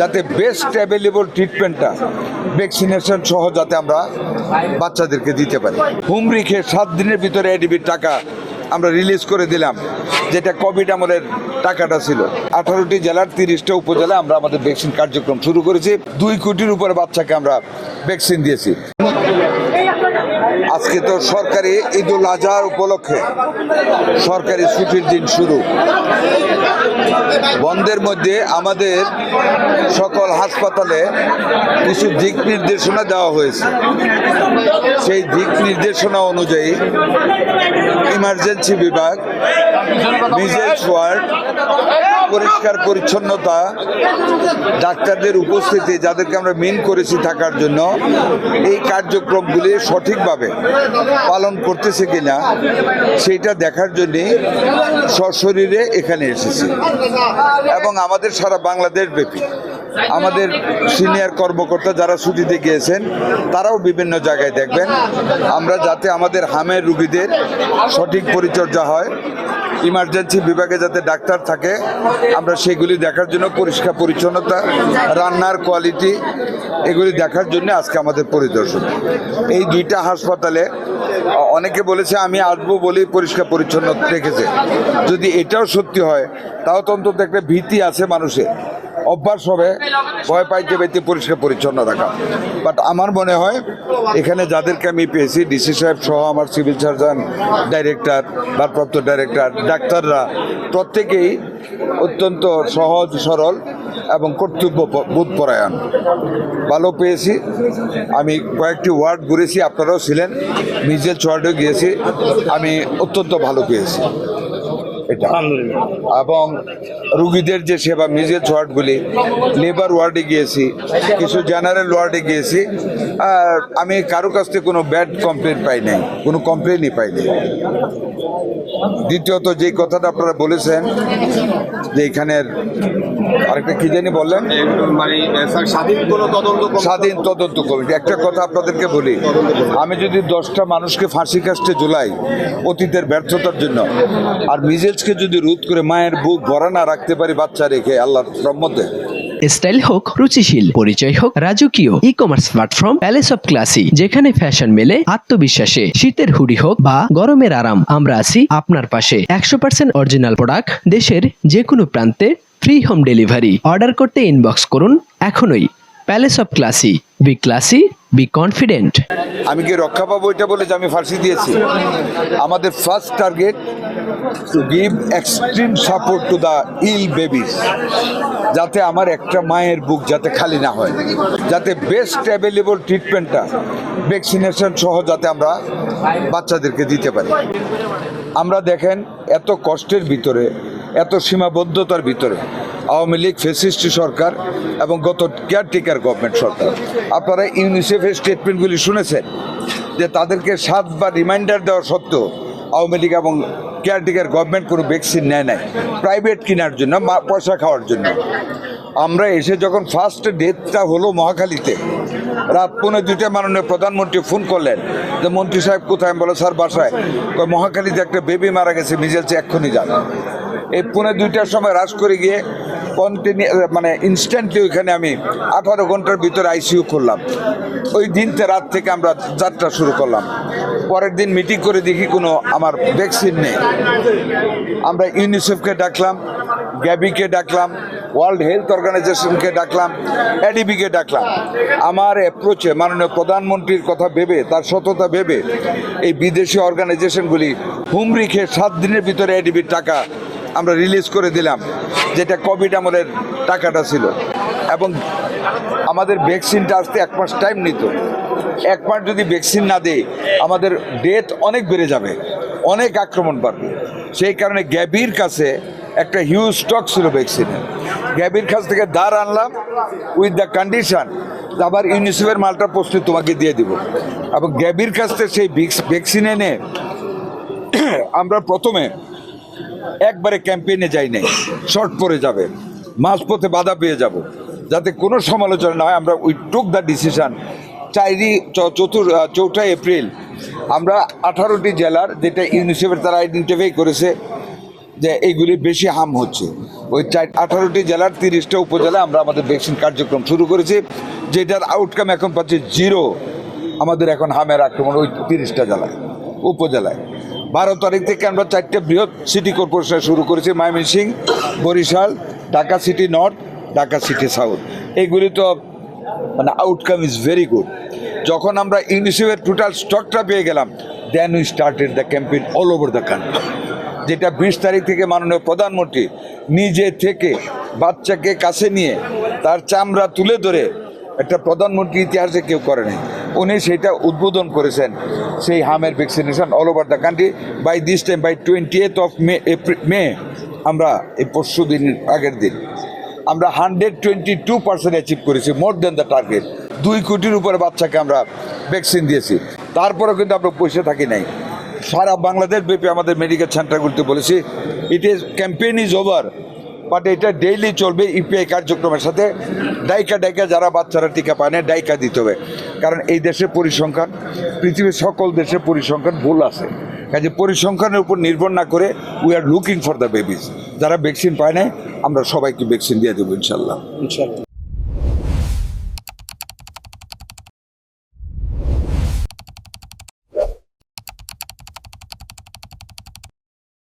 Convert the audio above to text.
যাতে best available ট্রিটমেন্টটা vaccination সহ যাতে আমরা বাচ্চাদেরকে দিতে পারি। হুমড়ি খেয়ে 7 দিনের ভিতরে এডিবির টাকা আমরা রিলিজ করে দিলাম, যেটা কোভিড আমলের টাকাটা ছিল। 18টি জেলার 30টা উপজেলায় আমরা আমাদের ভ্যাকসিন কার্যক্রম শুরু করেছি। 2 কোটির উপরে বাচ্চাকে আমরা ভ্যাকসিন দিয়েছি। আজকে তো সরকারি ঈদুল আজহার উপলক্ষে সরকারি ছুটির দিন শুরু। বন্ধের মধ্যে আমাদের সকল হাসপাতালে কিছু দিক নির্দেশনা দেওয়া হয়েছে। সেই দিক নির্দেশনা অনুযায়ী ইমার্জেন্সি বিভাগ, মিজেলস ওয়ার্ড, পরিষ্কার পরিচ্ছন্নতা, ডাক্তারদের উপস্থিতি যাদেরকে আমরা মেন করেছি থাকার জন্য, এই কার্যক্রমগুলি সঠিকভাবে পালন করতেছে কিনা সেইটা দেখার জন্যে সশরীরে এখানে এসেছি। এবং আমাদের সারা বাংলাদেশ ব্যাপী আমাদের সিনিয়র কর্মকর্তা যারা ছুটিতে গিয়েছেন তারাও বিভিন্ন জায়গায় দেখবেন আমরা যাতে আমাদের হামের রুগীদের সঠিক পরিচর্যা হয়, ইমার্জেন্সি বিভাগে যাতে ডাক্তার থাকে, আমরা সেগুলি দেখার জন্য, পরিষ্কার পরিচ্ছন্নতা, রান্নার কোয়ালিটি, এগুলি দেখার জন্য আজকে আমাদের পরিদর্শন। এই 2টা হাসপাতালে অনেকে বলেছে আমি আসবো বলেই পরিষ্কার পরিচ্ছন্ন রেখেছে। যদি এটাও সত্যি হয় তাও তো অন্তত একটা ভীতি আছে মানুষের, অভ্যাস হবে ভয় পাইতে পাইতে পরিষ্কার পরিচ্ছন্ন রাখা। বাট আমার মনে হয় এখানে যাদেরকে আমি পেয়েছি, ডিসি সাহেব সহ আমার সিভিল সার্জন, ডাইরেক্টর, ভারপ্রাপ্ত ডাইরেক্টর, ডাক্তাররা প্রত্যেকেই অত্যন্ত সহজ সরল এবং কর্তব্যবোধপরায়ণ। ভালো পেয়েছি। আমি কয়েকটি ওয়ার্ড ঘুরেছি, আপনারাও ছিলেন, মিজেলস ওয়ার্ডেও গিয়েছি, আমি অত্যন্ত ভালো পেয়েছি এটা। এবং রুগীদের যে সেবা, মিজেলস ওয়ার্ডগুলি, লেবার ওয়ার্ডে গিয়েছি, কিছু জেনারেল ওয়ার্ডে গিয়েছি, আর আমি কারো কাছ থেকে কোনো ব্যাড কমপ্লেন পাই নাই, কোনো কমপ্লেনই পাই নাই। দ্বিতীয়ত যে কথাটা আপনারা বলেছেন যে এখানের আরেকটা কি জানি বললেন, স্বাধীন তদন্ত কমিটি। একটা কথা আপনাদেরকে বলি, আমি যদি 10টা মানুষকে ফাঁসি কাস্টে ঝুলাই অতীতের ব্যর্থতার জন্য, আর মিজেলসকে যদি রোধ করে মায়ের বুক ভরা না রাখতে পারি বাচ্চা রেখে আল্লাহর রহমতে, স্টাইল হোক রুচিশীল, পরিচয় হোক রাজকীয়, e commerce platform palace of classy, যেখানে ফ্যাশন মেলে আত্মবিশ্বাসে। শীতের হুডি হোক বা গরমের আরাম, আমরা আছি আপনার পাশে। 100% অরিজিনাল প্রোডাক্ট, দেশের যে কোনো প্রান্তে, ফ্রি হোম ডেলিভারি। অর্ডার করতে ইনবক্স করুন এখনই। Palace of classy, B classy, be confident. আমি কি রক্ষা পাবো এটা বলে যে আমি ফাঁসি দিয়েছি? আমাদের first target to give extreme support to the ill babies, যাতে আমার একটা মায়ের বুক যাতে খালি না হয়, যাতে বেস্ট অ্যাভেলেবল ট্রিটমেন্টটা ভ্যাকসিনেশন সহ যাতে আমরা বাচ্চাদেরকে দিতে পারি। আমরা দেখেন এত কষ্টের ভিতরে, এত সীমাবদ্ধতার ভিতরে আওয়ামী লীগ ফ্যাসিস্ট সরকার এবং গত কেয়ারটেকার গভর্নমেন্ট সরকার, আপনারা ইউনিসেফের স্টেটমেন্টগুলি শুনেছেন যে তাদেরকে 7 বার রিমাইন্ডার দেওয়া সত্ত্বেও আওয়ামী লীগ এবং কেয়ারটেকার গভর্নমেন্ট কোনো ভ্যাকসিন নেয় নাই, প্রাইভেট কেনার জন্য, পয়সা খাওয়ার জন্য। আমরা এসে যখন ফার্স্ট ডেথটা হলো মহাখালীতে, রাত 1:45 মাননীয় প্রধানমন্ত্রী ফোন করলেন যে মন্ত্রী সাহেব কোথায়? বলে স্যার বাসায়। মহাখালীতে একটা বেবি মারা গেছে, মিজেলসে এক্ষুনি যান। এই 1:45টার সময় রাশ করে গিয়ে ইনস্ট্যান্টলি ওইখানে আমি 18 ঘন্টার ভিতরে আইসিইউ করলাম। ওই দিনতে রাত থেকে আমরা যাত্রা শুরু করলাম। পরের দিন মিটিং করে দেখি কোনো আমার ভ্যাকসিন নেই। আমরা ইউনিসেফকে ডাকলাম, গ্যাবিকে ডাকলাম, ওয়ার্ল্ড হেলথ অর্গানাইজেশনকে ডাকলাম, এডিবিকে ডাকলাম। আমার অ্যাপ্রোচে মাননীয় প্রধানমন্ত্রীর কথা ভেবে, তার সততা ভেবে, এই বিদেশি অর্গানাইজেশনগুলি হুমড়ি খেয়ে 7 দিনের ভিতরে এডিবির টাকা আমরা রিলিজ করে দিলাম, যেটা কোভিড আমলের টাকাটা ছিল। এবং আমাদের ভ্যাকসিনটা আসতে 1 মাস টাইম নিত। 1 মাস যদি ভ্যাকসিন না দেয় আমাদের ডেথ অনেক বেড়ে যাবে, অনেক আক্রমণ বাড়বে। সেই কারণে গ্যাবির কাছে একটা হিউজ স্টক ছিল ভ্যাকসিনের। গ্যাবির কাছ থেকে ধার আনলাম উইথ দ্য কন্ডিশন আবার ইউনিসেফের মালটা প্রস্তুত তোমাকে দিয়ে দিব। এবং গ্যাবির কাছ থেকে সেই ভ্যাকসিন এনে আমরা প্রথমে একবারে ক্যাম্পেইনে যাই নাই, শর্ট পড়ে যাবে, মাঝপথে বাধা পেয়ে যাব, যাতে কোনো সমালোচনা না হয়। আমরা we took the decision 4 April আমরা 18টি জেলার, যেটা ইউনিসেফের তারা আইডেন্টিফাই করেছে, যে এইগুলি বেশি হাম হচ্ছে। ওই 18টি জেলার 30টা উপজেলায় আমরা আমাদের ভ্যাকসিন কার্যক্রম শুরু করেছি, যেটার আউটকাম এখন পাচ্ছি 0। আমাদের এখন হামের আক্রমণ ওই 30টা জেলায় উপজেলায়। 12 তারিখ থেকে আমরা 4টে বৃহৎ সিটি কর্পোরেশন শুরু করেছি, Mymensingh, Barishal, Dhaka city north, Dhaka city south. এইগুলি তো মানে আউটকাম ইজ ভেরি গুড। যখন আমরা ইউনিসেফের টোটাল স্টকটা পেয়ে গেলাম, then we started the campaign all over the country, যেটা 20 তারিখ থেকে মাননীয় প্রধানমন্ত্রী নিজে থেকে বাচ্চাকে কাছে নিয়ে তার চামড়া তুলে ধরে, একটা প্রধানমন্ত্রী ইতিহাসে কেউ করেনি, উনি সেটা উদ্বোধন করেছেন, সেই হামের vaccination all over the country. By this time, by 20th of May, আমরা এই পরশু দিন আগের দিন আমরা 122% অ্যাচিভ করেছি, মোর দেন দ্য টার্গেট। 2 কোটির উপরে বাচ্চাকে আমরা ভ্যাকসিন দিয়েছি। তারপরেও কিন্তু আমরা বসে থাকি নাই, সারা বাংলাদেশ ব্যাপী আমাদের মেডিকেল সেন্টারগুলিতে বলেছি ক্যাম্পেইন ইজ ওভার, বাট এটা ডেইলি চলবে ইপিআই কার্যক্রমের সাথে। ডাইকা যারা বাচ্চারা টিকা পায় না, ডাইকা দিতে হবে, কারণ এই দেশের পরিসংখ্যান, পৃথিবীর সকল দেশের পরিসংখ্যান ভুল আছে। কাজে পরিসংখ্যানের উপর নির্ভর না করে we are looking for the babies. যারা ভ্যাকসিন পায় না, আমরা সবাইকে ভ্যাকসিন দিয়ে দেবো ইনশাল্লাহ।